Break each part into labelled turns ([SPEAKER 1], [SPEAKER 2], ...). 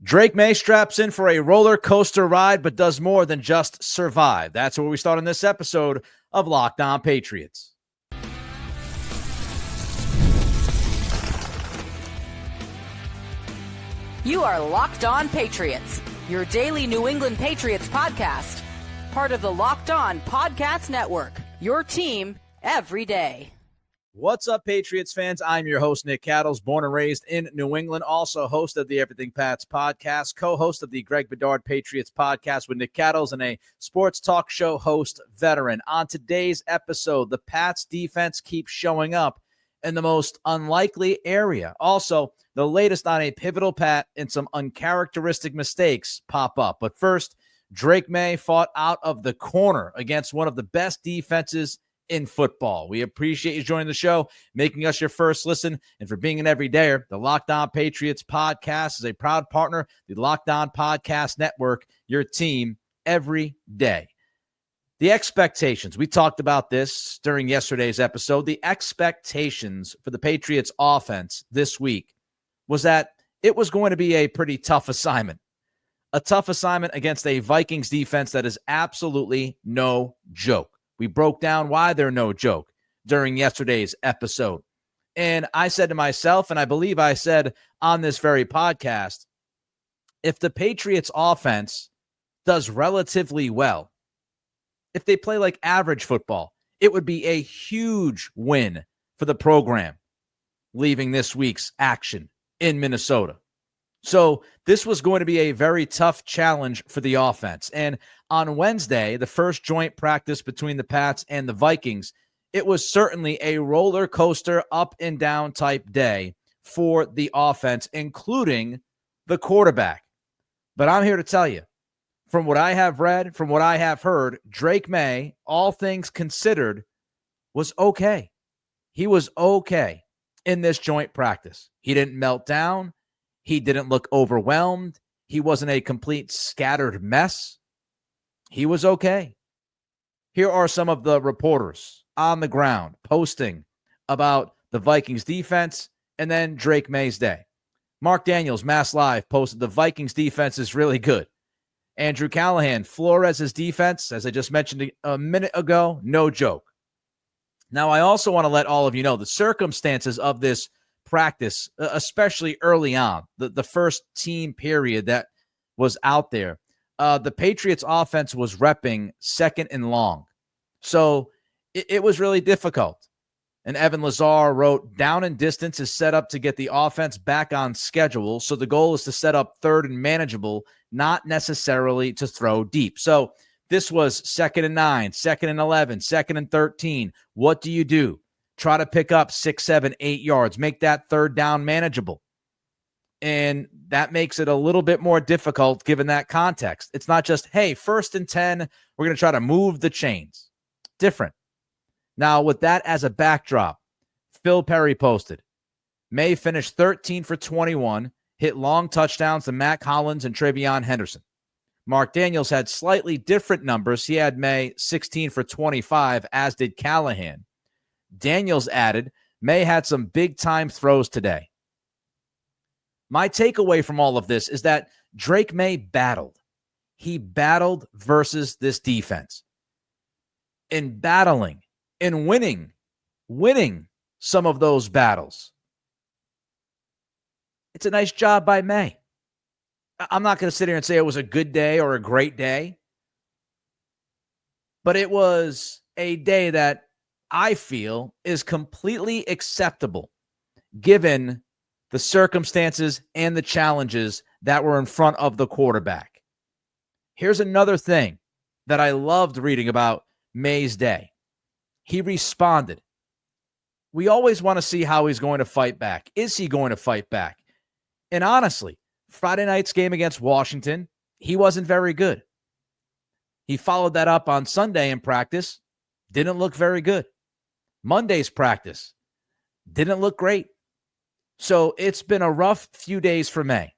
[SPEAKER 1] Drake Maye straps in for a roller coaster ride, but does more than just survive. That's where we start on this episode of Locked On Patriots.
[SPEAKER 2] You are Locked On Patriots, your daily New England Patriots podcast. Part of the Locked On Podcast Network, your team every day.
[SPEAKER 1] What's up, Patriots fans? I'm your host, Nick Cattles, born and raised in New England, also host of the Everything Pats podcast, co-host of the Greg Bedard Patriots podcast with Nick Cattles, and a sports talk show host veteran. On today's episode, the Pats defense keeps showing up in the most unlikely area. Also, the latest on a pivotal Pat and some uncharacteristic mistakes pop up. But first, Drake Maye fought out of the corner against one of the best defenses in football. We appreciate you joining the show, making us your first listen, and for being an everydayer. The Locked On Patriots podcast is a proud partner of the Locked On Podcast Network, your team every day. The expectations, we talked about this during yesterday's episode. The expectations for the Patriots offense this week was that it was going to be a pretty tough assignment. A tough assignment against a Vikings defense that is absolutely no joke. We broke down why they're no joke during yesterday's episode. And I said to myself, and I believe I said on this very podcast, if the Patriots offense does relatively well, if they play like average football, it would be a huge win for the program leaving this week's action in Minnesota. So this was going to be a very tough challenge for the offense. And on Wednesday, the first joint practice between the Pats and the Vikings, it was certainly a roller coaster up and down type day for the offense, including the quarterback. But I'm here to tell you, from what I have read, from what I have heard, Drake Maye, all things considered, was okay. He was okay in this joint practice. He didn't melt down. He didn't look overwhelmed. He wasn't a complete scattered mess. He was okay. Here are some of the reporters on the ground posting about the Vikings defense and then Drake Maye's day. Mark Daniels, Mass Live, posted the Vikings defense is really good. Andrew Callahan, Flores' defense, as I just mentioned a minute ago, no joke. Now, I also want to let all of you know the circumstances of this practice, especially early on, the first team period that was out there. The Patriots offense was repping second and long. So it was really difficult. And Evan Lazar wrote, down and distance is set up to get the offense back on schedule. So the goal is to set up third and manageable, not necessarily to throw deep. So this was 2nd and 9, 2nd and 11, 2nd and 13. What do you do? Try to pick up 6, 7, 8 yards. Make that third down manageable. And that makes it a little bit more difficult given that context. It's not just, hey, 1st and 10, we're going to try to move the chains. Different. Now, with that as a backdrop, Phil Perry posted, Maye finished 13 for 21, hit long touchdowns to Mac Hollins and Travion Henderson. Mark Daniels had slightly different numbers. He had Maye 16 for 25, as did Callahan. Daniels added, Maye had some big-time throws today. My takeaway from all of this is that Drake Maye battled. He battled versus this defense. In battling, in winning some of those battles, it's a nice job by Maye. I'm not going to sit here and say it was a good day or a great day, but it was a day that I feel is completely acceptable given the circumstances and the challenges that were in front of the quarterback. Here's another thing that I loved reading about Maye's day. He responded. We always want to see how he's going to fight back. Is he going to fight back? And honestly, Friday night's game against Washington, he wasn't very good. He followed that up on Sunday in practice, didn't look very good. Monday's practice didn't look great. So it's been a rough few days for Maye.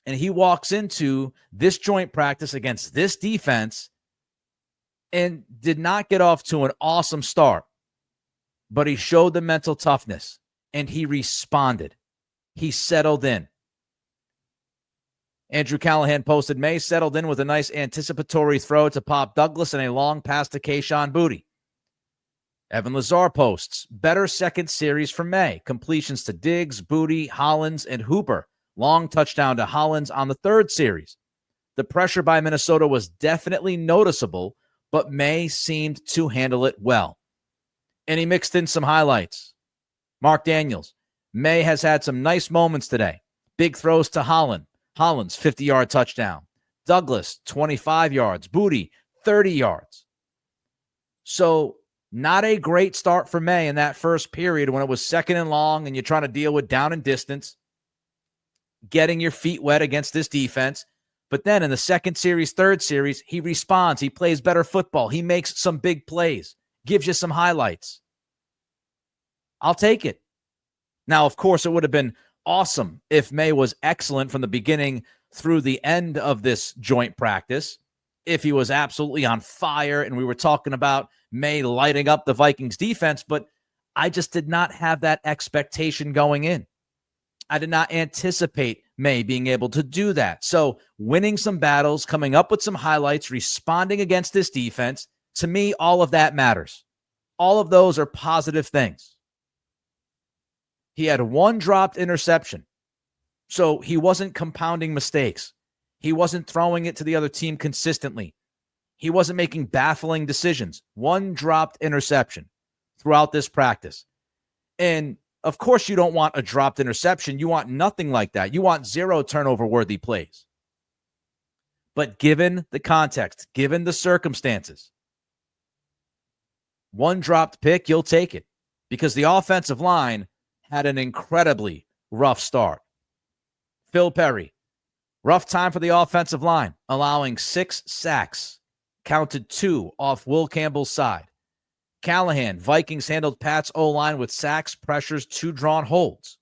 [SPEAKER 1] And he walks into this joint practice against this defense and did not get off to an awesome start. But he showed the mental toughness and he responded. He settled in. Andrew Callahan posted, Maye settled in with a nice anticipatory throw to Pop Douglas and a long pass to Kayshon Boutte. Evan Lazar posts, better second series for Maye. Completions to Diggs, Boutte, Hollins, and Hooper. Long touchdown to Hollins on the third series. The pressure by Minnesota was definitely noticeable, but Maye seemed to handle it well. And he mixed in some highlights. Mark Daniels, Maye has had some nice moments today. Big throws to Hollins, 50-yard touchdown. Douglas, 25 yards. Boutte, 30 yards. So not a great start for Maye in that first period when it was second and long and you're trying to deal with down and distance, getting your feet wet against this defense. But then in the second series, third series, he responds. He plays better football. He makes some big plays, gives you some highlights. I'll take it. Now, of course, it would have been awesome if Maye was excellent from the beginning through the end of this joint practice, if he was absolutely on fire and we were talking about Maye lighting up the Vikings defense, but I just did not have that expectation going in. I did not anticipate Maye being able to do that. So winning some battles, coming up with some highlights, responding against this defense, to me, all of that matters. All of those are positive things. He had one dropped interception, so he wasn't compounding mistakes. He wasn't throwing it to the other team consistently. He wasn't making baffling decisions. One dropped interception throughout this practice. And of course, you don't want a dropped interception. You want nothing like that. You want zero turnover-worthy plays. But given the context, given the circumstances, one dropped pick, you'll take it because the offensive line had an incredibly rough start. Phil Perry, rough time for the offensive line, allowing 6 sacks, counted 2 off Will Campbell's side. Callahan, Vikings handled Pat's O-line with sacks, pressures, 2 drawn holds.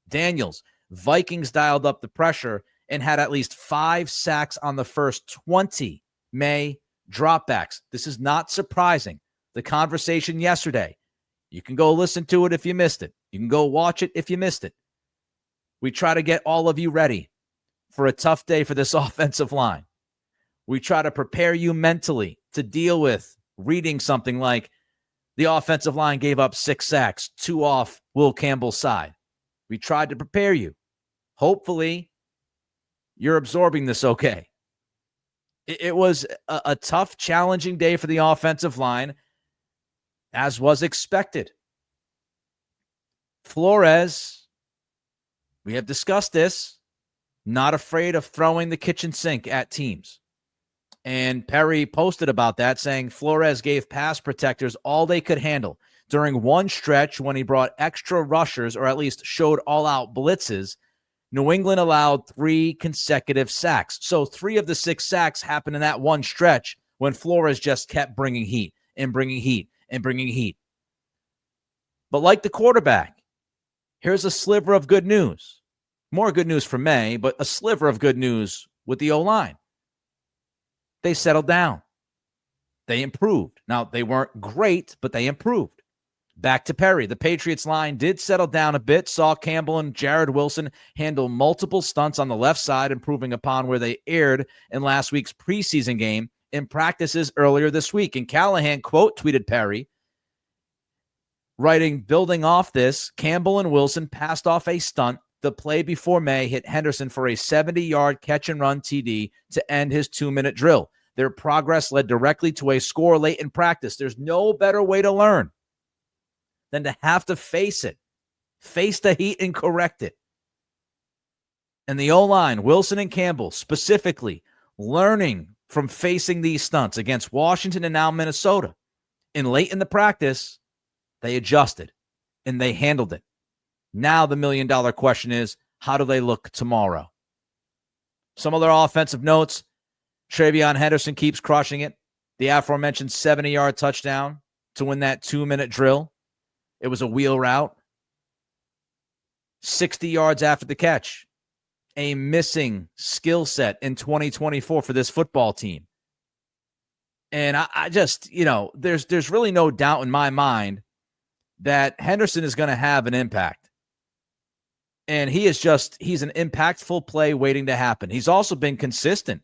[SPEAKER 1] Daniels, Vikings dialed up the pressure and had at least 5 sacks on the first 20 Maye dropbacks. This is not surprising. The conversation yesterday, you can go listen to it if you missed it. You can go watch it if you missed it. We try to get all of you ready for a tough day for this offensive line. We try to prepare you mentally to deal with reading something like the offensive line gave up 6 sacks, 2 off Will Campbell's side. We tried to prepare you. Hopefully, you're absorbing this okay. It was a tough, challenging day for the offensive line, as was expected. Flores, we have discussed this, not afraid of throwing the kitchen sink at teams. And Perry posted about that, saying Flores gave pass protectors all they could handle. During one stretch when he brought extra rushers, or at least showed all-out blitzes, New England allowed 3 consecutive sacks. So 3 of the 6 sacks happened in that one stretch when Flores just kept bringing heat and bringing heat and bringing heat. But like the quarterback, here's a sliver of good news. More good news for Maye, but a sliver of good news with the O-line. They settled down. They improved. Now, they weren't great, but they improved. Back to Perry. The Patriots line did settle down a bit, saw Campbell and Jared Wilson handle multiple stunts on the left side, improving upon where they erred in last week's preseason game in practices earlier this week. And Callahan quote tweeted Perry, writing, building off this, Campbell and Wilson passed off a stunt. The play before Maye hit Henderson for a 70-yard catch-and-run TD to end his 2-minute drill. Their progress led directly to a score late in practice. There's no better way to learn than to have to face it, face the heat and correct it. And the O-line, Wilson and Campbell, specifically learning from facing these stunts against Washington and now Minnesota. And late in the practice, they adjusted and they handled it. Now the million-dollar question is, how do they look tomorrow? Some other offensive notes. Travion Henderson keeps crushing it. The aforementioned 70-yard touchdown to win that 2-minute drill. It was a wheel route. 60 yards after the catch. A missing skill set in 2024 for this football team. And I just, there's really no doubt in my mind that Henderson is going to have an impact. And he's an impactful play waiting to happen. He's also been consistent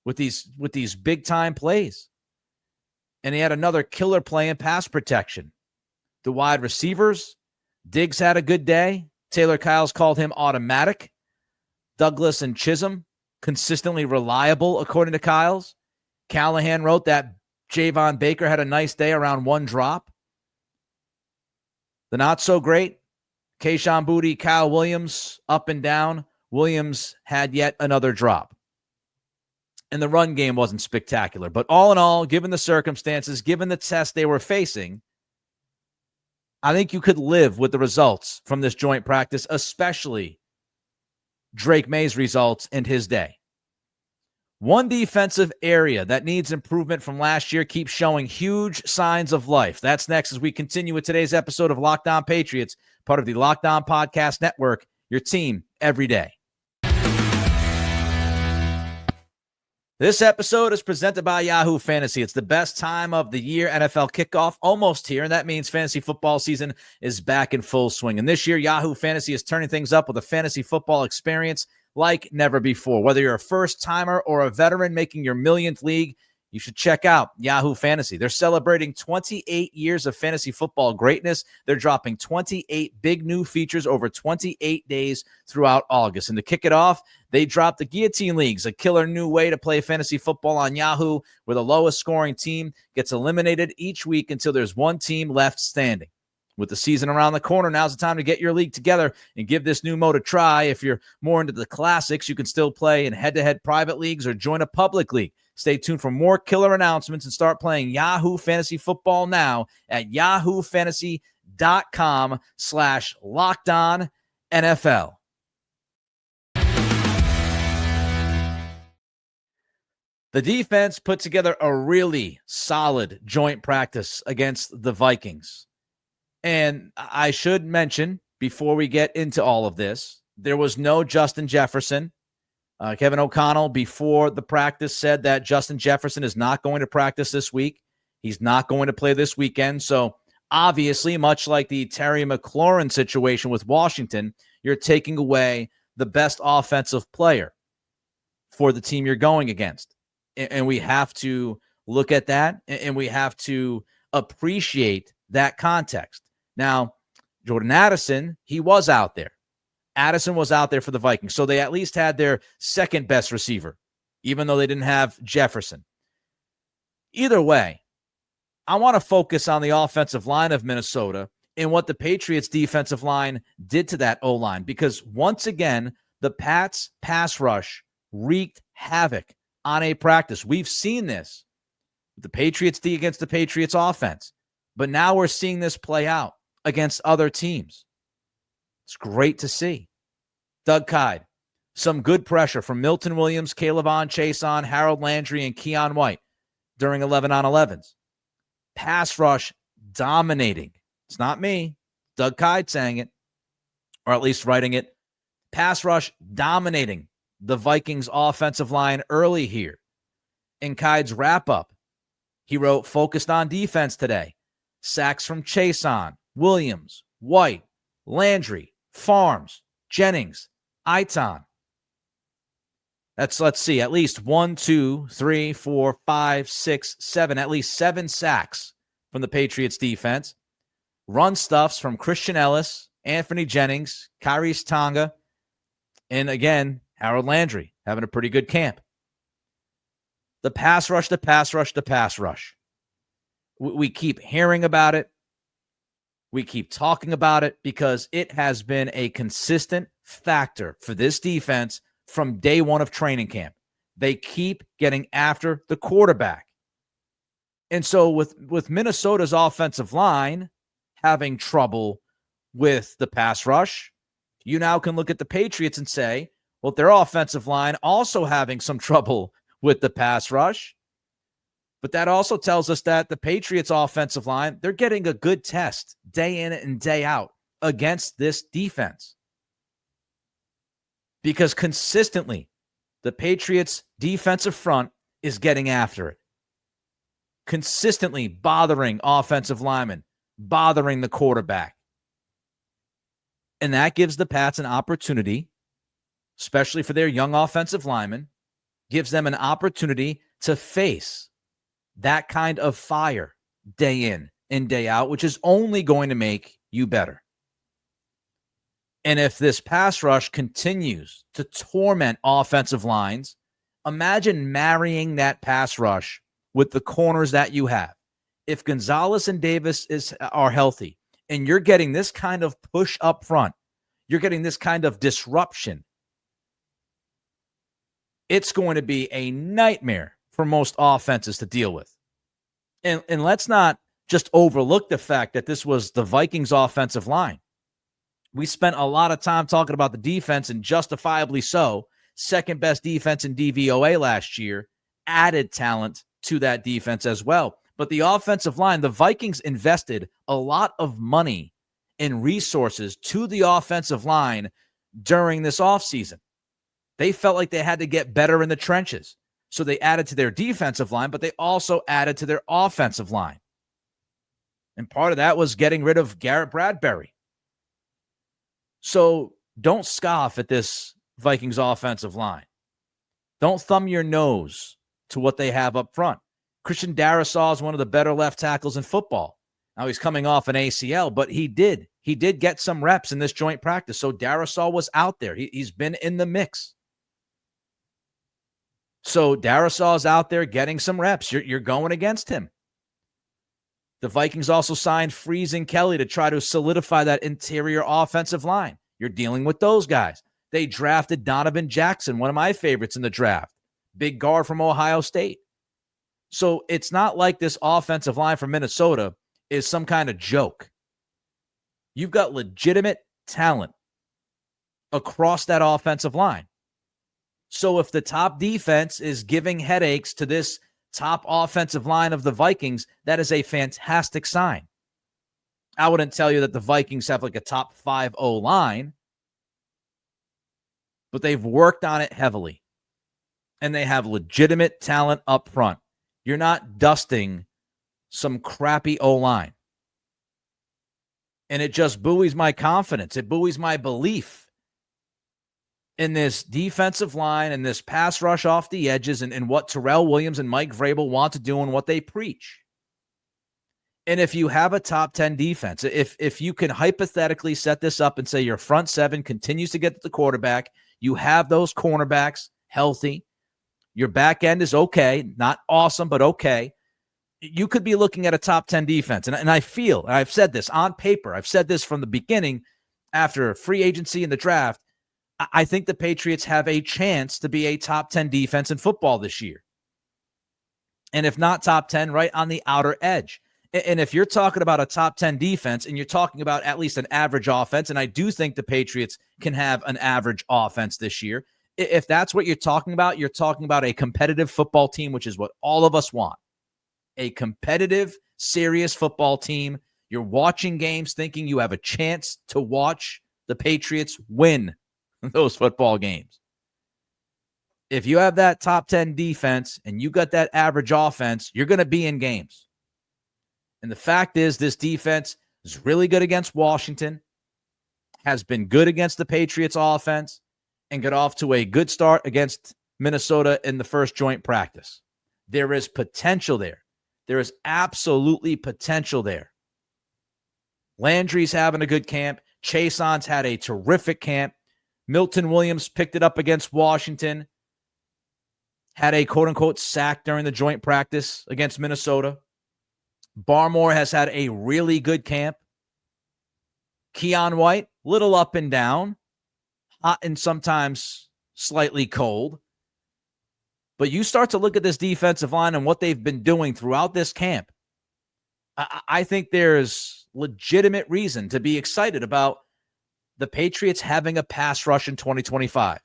[SPEAKER 1] with these big time plays. And he had another killer play in pass protection. The wide receivers, Diggs had a good day. Taylor Kyles called him automatic. Douglas and Chisholm, consistently reliable, according to Kyles. Callahan wrote that Javon Baker had a nice day around one drop. The not so great, Kayshon Boutte, Kyle Williams, up and down. Williams had yet another drop. And the run game wasn't spectacular. But all in all, given the circumstances, given the test they were facing, I think you could live with the results from this joint practice, especially Drake Maye's results and his day. One defensive area that needs improvement from last year keeps showing huge signs of life. That's next as we continue with today's episode of Locked On Patriots, part of the Locked On Podcast Network, your team every day. This episode is presented by Yahoo Fantasy. It's the best time of the year. NFL kickoff almost here, and that means fantasy football season is back in full swing. And this year, Yahoo Fantasy is turning things up with a fantasy football experience like never before. Whether you're a first-timer or a veteran making your millionth league, you should check out Yahoo Fantasy. They're celebrating 28 years of fantasy football greatness. They're dropping 28 big new features over 28 days throughout August. And to kick it off, they dropped the Guillotine Leagues, a killer new way to play fantasy football on Yahoo, where the lowest scoring team gets eliminated each week until there's one team left standing. With the season around the corner, now's the time to get your league together and give this new mode a try. If you're more into the classics, you can still play in head-to-head private leagues or join a public league. Stay tuned for more killer announcements and start playing Yahoo Fantasy Football now at yahoofantasy.com/LockedOnNFL. The defense put together a really solid joint practice against the Vikings. And I should mention, before we get into all of this, there was no Justin Jefferson. Kevin O'Connell, before the practice, said that Justin Jefferson is not going to practice this week. He's not going to play this weekend. So obviously, much like the Terry McLaurin situation with Washington, you're taking away the best offensive player for the team you're going against. And we have to look at that, and we have to appreciate that context. Now, Jordan Addison, he was out there. Addison was out there for the Vikings, so they at least had their second best receiver, even though they didn't have Jefferson. Either way, I want to focus on the offensive line of Minnesota and what the Patriots defensive line did to that O-line, because once again, the Pats pass rush wreaked havoc on a practice. We've seen this with the Patriots D against the Patriots offense, but now we're seeing this play out against other teams. It's great to see. Doug Kyde, some good pressure from Milton Williams, Caleb Chason, Harold Landry, and Keon White during 11-on-11s. Pass rush dominating. It's not me. Doug Kyde saying it, or at least writing it. Pass rush dominating the Vikings offensive line early here. In Kyde's wrap-up, he wrote, focused on defense today. Sacks from Chason, Williams, White, Landry, Farms, Jennings, Iton. Let's see, at least 1, 2, 3, 4, 5, 6, 7, at least 7 sacks from the Patriots defense. Run stuffs from Christian Ellis, Anthony Jennings, Kyrie's Tonga, and again, Harold Landry having a pretty good camp. The pass rush, the pass rush, the pass rush. We keep hearing about it. We keep talking about it because it has been a consistent factor for this defense from day one of training camp. They keep getting after the quarterback. And so with Minnesota's offensive line having trouble with the pass rush, you now can look at the Patriots and say, well, their offensive line also having some trouble with the pass rush. But that also tells us that the Patriots offensive line, they're getting a good test day in and day out against this defense. Because consistently, the Patriots defensive front is getting after it. Consistently bothering offensive linemen, bothering the quarterback. And that gives the Pats an opportunity, especially for their young offensive linemen, gives them an opportunity to face that kind of fire day in and day out, which is only going to make you better. And if this pass rush continues to torment offensive lines, imagine marrying that pass rush with the corners that you have. If Gonzalez and Davis are healthy and you're getting this kind of push up front, you're getting this kind of disruption, it's going to be a nightmare for most offenses to deal with. And let's not just overlook the fact that this was the Vikings offensive line. We spent a lot of time talking about the defense, and justifiably so. Second best defense in DVOA last year, added talent to that defense as well. But the offensive line, the Vikings invested a lot of money and resources to the offensive line during this offseason. They felt like they had to get better in the trenches. So they added to their defensive line, but they also added to their offensive line. And part of that was getting rid of Garrett Bradbury. So don't scoff at this Vikings offensive line. Don't thumb your nose to what they have up front. Christian Darrisaw is one of the better left tackles in football. Now he's coming off an ACL, but he did get some reps in this joint practice. So Darrisaw was out there. He's been in the mix. So Darrisaw is out there getting some reps. You're going against him. The Vikings also signed Freese and Kelly to try to solidify that interior offensive line. You're dealing with those guys. They drafted Donovan Jackson, one of my favorites in the draft, big guard from Ohio State. So it's not like this offensive line from Minnesota is some kind of joke. You've got legitimate talent across that offensive line. So if the top defense is giving headaches to this top offensive line of the Vikings, that is a fantastic sign. I wouldn't tell you that the Vikings have like a top 5 O-line, but they've worked on it heavily. And they have legitimate talent up front. You're not dusting some crappy O-line. And it just buoys my confidence. It buoys my belief in this defensive line and this pass rush off the edges and what Terrell Williams and Mike Vrabel want to do and what they preach. And if you have a top 10 defense, if you can hypothetically set this up and say your front seven continues to get to the quarterback, you have those cornerbacks healthy, your back end is okay, not awesome, but okay, you could be looking at a top 10 defense. And I feel, and I've said this on paper, I've said this from the beginning after free agency and the draft, I think the Patriots have a chance to be a top 10 defense in football this year. And if not top 10, right on the outer edge. And if you're talking about a top 10 defense and you're talking about at least an average offense, and I do think the Patriots can have an average offense this year, if that's what you're talking about a competitive football team, which is what all of us want. A competitive, serious football team. You're watching games thinking you have a chance to watch the Patriots win those football games. If you have that top 10 defense and you got that average offense, you're going to be in games. And the fact is, this defense is really good against Washington, has been good against the Patriots offense, and got off to a good start against Minnesota in the first joint practice. There is potential there. There is absolutely potential there. Landry's having a good camp. Chaison's had a terrific camp. Milton Williams picked it up against Washington. Had a quote-unquote sack during the joint practice against Minnesota. Barmore has had a really good camp. Keon White, little up and down. Hot and sometimes slightly cold. But you start to look at this defensive line and what they've been doing throughout this camp. I think there's legitimate reason to be excited about the Patriots having a pass rush in 2025.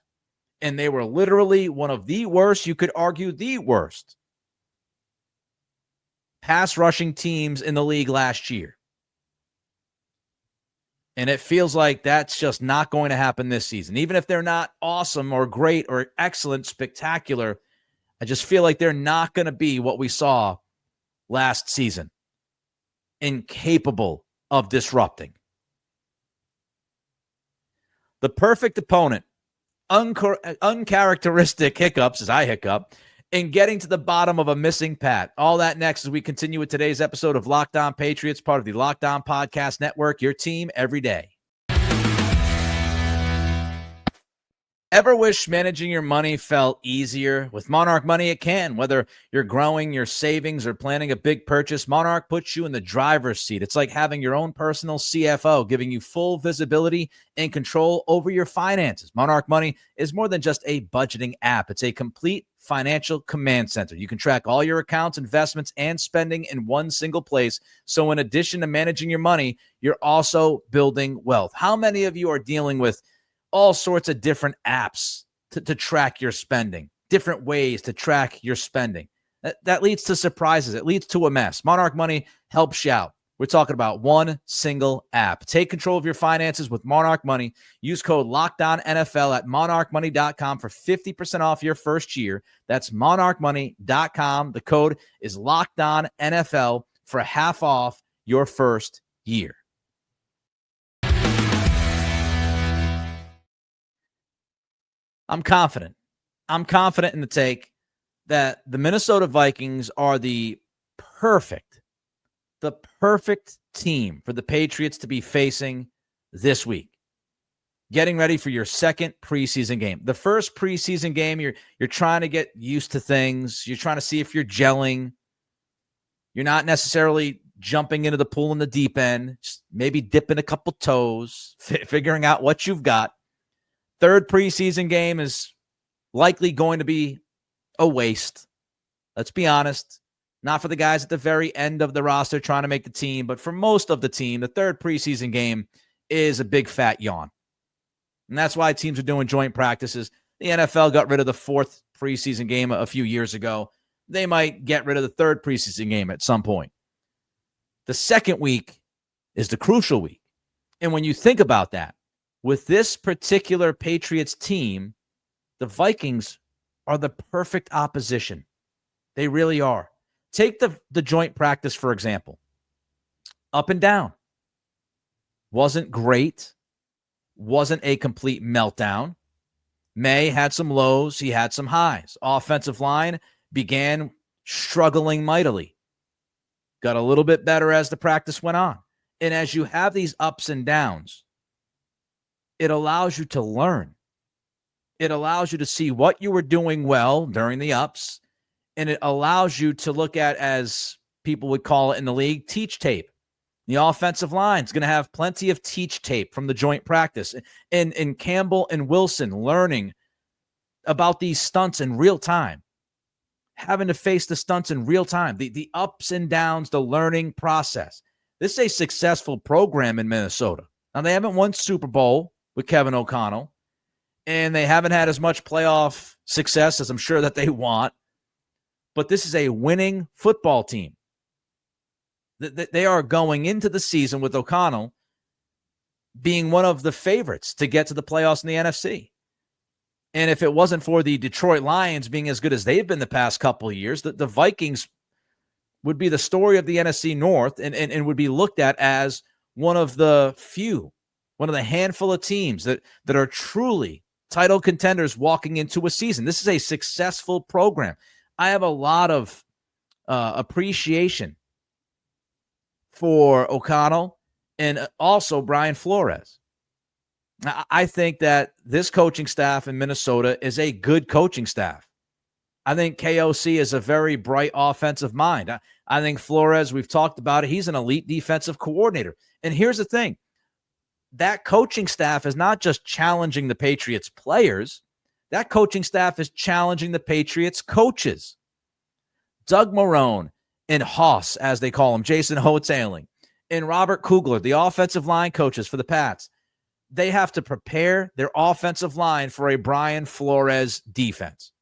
[SPEAKER 1] And they were literally one of the worst, you could argue the worst, pass rushing teams in the league last year. And it feels like that's just not going to happen this season. Even if they're not awesome or great or excellent, spectacular, I just feel like they're not going to be what we saw last season. Incapable of disrupting. The perfect opponent, uncharacteristic hiccups, as I hiccup, in getting to the bottom of a missing Pat. All that next as we continue with today's episode of Locked On Patriots, part of the Locked On Podcast Network, your team every day. Ever wish managing your money felt easier? With Monarch Money, it can. Whether you're growing your savings or planning a big purchase, Monarch puts you in the driver's seat. It's like having your own personal CFO, giving you full visibility and control over your finances. Monarch Money is more than just a budgeting app. It's a complete financial command center. You can track all your accounts, investments, and spending in one single place. So in addition to managing your money, you're also building wealth. How many of you are dealing with all sorts of different apps to track your spending, different ways to track your spending? That leads to surprises. It leads to a mess. Monarch Money helps you out. We're talking about one single app. Take control of your finances with Monarch Money. Use code LOCKEDONNFL at monarchmoney.com for 50% off your first year. That's monarchmoney.com. The code is LOCKEDONNFL for half off your first year. I'm confident in the take that the Minnesota Vikings are the perfect team for the Patriots to be facing this week. Getting ready for your second preseason game. The first preseason game, you're trying to get used to things. You're trying to see if you're gelling. You're not necessarily jumping into the pool in the deep end, just maybe dipping a couple toes, figuring out what you've got. Third preseason game is likely going to be a waste. Let's be honest. Not for the guys at the very end of the roster trying to make the team, but for most of the team, the third preseason game is a big fat yawn. And that's why teams are doing joint practices. The NFL got rid of the fourth preseason game a few years ago. They might get rid of the third preseason game at some point. The second week is the crucial week. And when you think about that, with this particular Patriots team, the Vikings are the perfect opposition. They really are. Take the joint practice, for example. Up and down. Wasn't great. Wasn't a complete meltdown. Maye had some lows. He had some highs. Offensive line began struggling mightily. Got a little bit better as the practice went on. And as you have these ups and downs, it allows you to learn. It allows you to see what you were doing well during the ups, and it allows you to look at, as people would call it in the league, teach tape. The offensive line is going to have plenty of teach tape from the joint practice. And Campbell and Wilson learning about these stunts in real time, having to face the stunts in real time, the ups and downs, the learning process. This is a successful program in Minnesota. Now, they haven't won Super Bowl with Kevin O'Connell, and they haven't had as much playoff success as I'm sure that they want. But this is a winning football team. They are going into the season with O'Connell being one of the favorites to get to the playoffs in the NFC. And if it wasn't for the Detroit Lions being as good as they've been the past couple of years, the Vikings would be the story of the NFC North and would be looked at as one of the handful of teams that are truly title contenders walking into a season. This is a successful program. I have a lot of appreciation for O'Connell and also Brian Flores. I think that this coaching staff in Minnesota is a good coaching staff. I think KOC is a very bright offensive mind. I think Flores, we've talked about it, he's an elite defensive coordinator. And here's the thing. That coaching staff is not just challenging the Patriots players. That coaching staff is challenging the Patriots coaches. Doug Marrone and Hoss, as they call him, Jason Hoetailing, and Robert Kugler, the offensive line coaches for the Pats, they have to prepare their offensive line for a Brian Flores defense.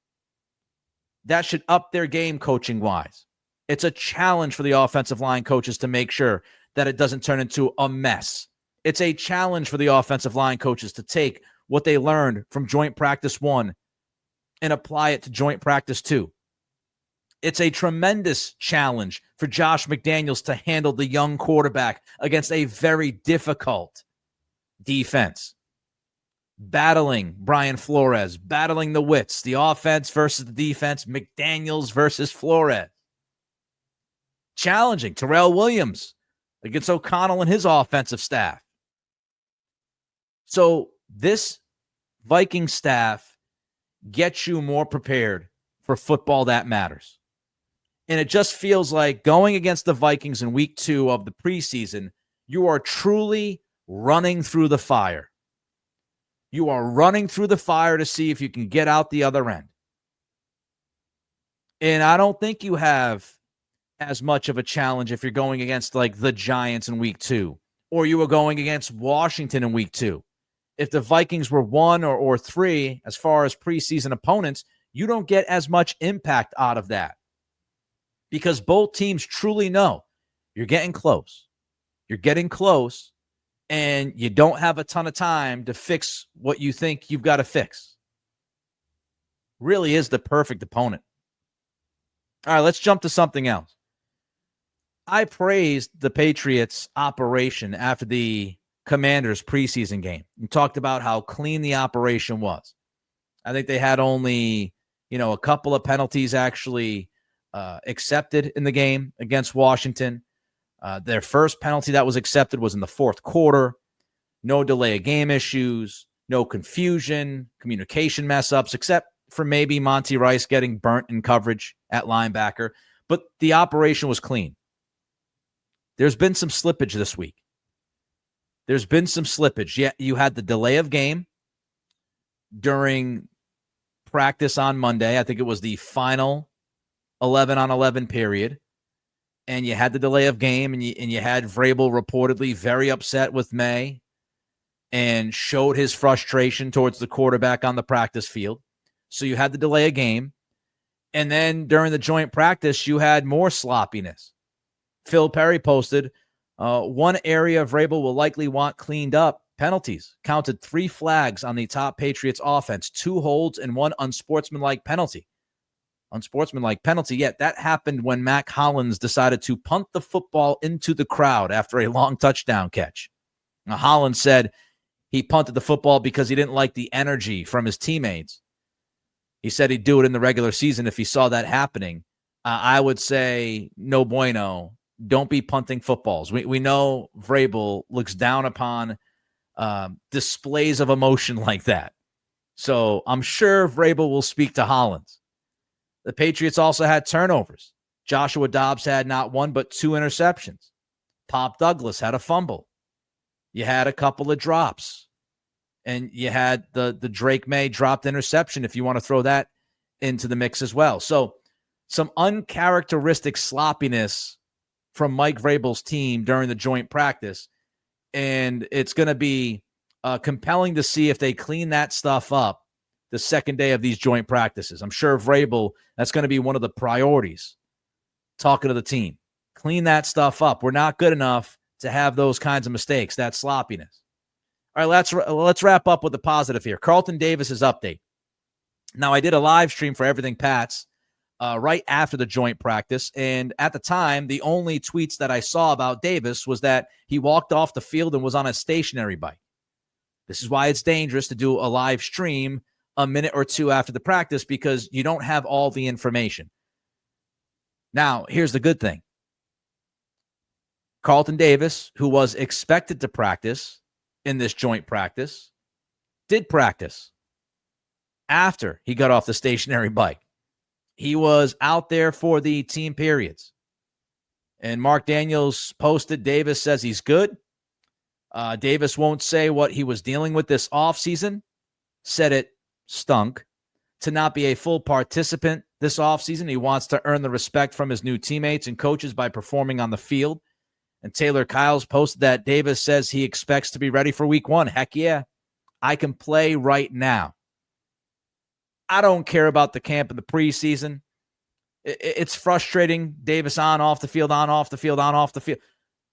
[SPEAKER 1] That should up their game coaching-wise. It's a challenge for the offensive line coaches to make sure that it doesn't turn into a mess. It's a challenge for the offensive line coaches to take what they learned from joint practice 1 and apply it to joint practice 2. It's a tremendous challenge for Josh McDaniels to handle the young quarterback against a very difficult defense. battling Brian Flores, battling the wits, the offense versus the defense, McDaniels versus Flores. Challenging Terrell Williams against O'Connell and his offensive staff. So this Viking staff gets you more prepared for football that matters. And it just feels like going against the Vikings in week 2 of the preseason, you are truly running through the fire. You are running through the fire to see if you can get out the other end. And I don't think you have as much of a challenge if you're going against like the Giants in week 2, or you were going against Washington in week 2. If the Vikings were 1 or 3 as far as preseason opponents, you don't get as much impact out of that because both teams truly know you're getting close. You're getting close, and you don't have a ton of time to fix what you think you've got to fix. Really is the perfect opponent. All right, let's jump to something else. I praised the Patriots' operation after the Commanders' preseason game and talked about how clean the operation was. I think they had only, a couple of penalties actually accepted in the game against Washington. Their first penalty that was accepted was in the fourth quarter. No delay of game issues, no confusion, communication mess-ups, except for maybe Monty Rice getting burnt in coverage at linebacker. But the operation was clean. There's been some slippage this week. There's been some slippage. Yeah, you had the delay of game during practice on Monday. I think it was the final 11-on-11 period. And you had the delay of game, and you had Vrabel reportedly very upset with Maye and showed his frustration towards the quarterback on the practice field. So you had the delay of game. And then during the joint practice, you had more sloppiness. Phil Perry posted, one area Vrabel will likely want cleaned up, penalties. Counted 3 flags on the top Patriots offense, 2 holds and 1 unsportsmanlike penalty. Unsportsmanlike penalty, yet that happened when Mac Hollins decided to punt the football into the crowd after a long touchdown catch. Now, Hollins said he punted the football because he didn't like the energy from his teammates. He said he'd do it in the regular season if he saw that happening. I would say, no bueno. Don't be punting footballs. We know Vrabel looks down upon displays of emotion like that. So I'm sure Vrabel will speak to Hollins. The Patriots also had turnovers. Joshua Dobbs had not 1 but 2 interceptions. Pop Douglas had a fumble. You had a couple of drops. And you had the Drake Maye dropped interception, if you want to throw that into the mix as well. So some uncharacteristic sloppiness from Mike Vrabel's team during the joint practice. And it's going to be compelling to see if they clean that stuff up the second day of these joint practices. I'm sure Vrabel, that's going to be one of the priorities, talking to the team. Clean that stuff up. We're not good enough to have those kinds of mistakes, that sloppiness. All right, let's wrap up with the positive here. Carlton Davis's update. Now, I did a live stream for Everything Pats right after the joint practice, and at the time, the only tweets that I saw about Davis was that he walked off the field and was on a stationary bike. This is why it's dangerous to do a live stream a minute or 2 after the practice, because you don't have all the information. Now, here's the good thing. Carlton Davis, who was expected to practice in this joint practice, did practice after he got off the stationary bike. He was out there for the team periods. And Mark Daniels posted, Davis says he's good. Davis won't say what he was dealing with this offseason. Said it stunk. To not be a full participant this offseason, he wants to earn the respect from his new teammates and coaches by performing on the field. And Taylor Kyles posted that Davis says he expects to be ready for week 1. Heck yeah, I can play right now. I don't care about the camp and the preseason. It's frustrating. Davis on, off the field, on, off the field, on, off the field.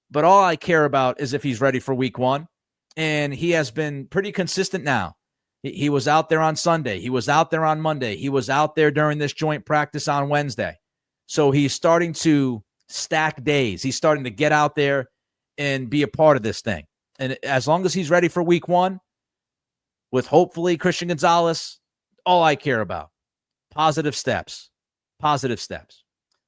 [SPEAKER 1] But all I care about is if he's ready for week 1. And he has been pretty consistent now. He was out there on Sunday. He was out there on Monday. He was out there during this joint practice on Wednesday. So he's starting to stack days. He's starting to get out there and be a part of this thing. And as long as he's ready for week 1, with hopefully Christian Gonzalez. All I care about. Positive steps. Positive steps.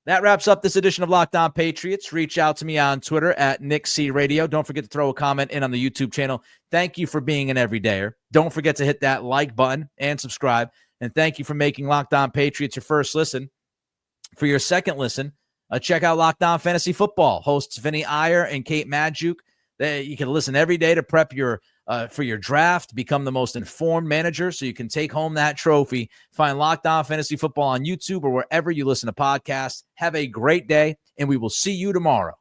[SPEAKER 1] That wraps up this edition of Locked On Patriots. Reach out to me on Twitter at Nick C Radio. Don't forget to throw a comment in on the YouTube channel. Thank you for being an everydayer. Don't forget to hit that like button and subscribe. And thank you for making Locked On Patriots your first listen. For your second listen, check out Locked On Fantasy Football. Hosts Vinny Iyer and Kate Madjuk. You can listen every day to prep for your draft, become the most informed manager so you can take home that trophy. Find Locked On Fantasy Football on YouTube or wherever you listen to podcasts. Have a great day, and we will see you tomorrow.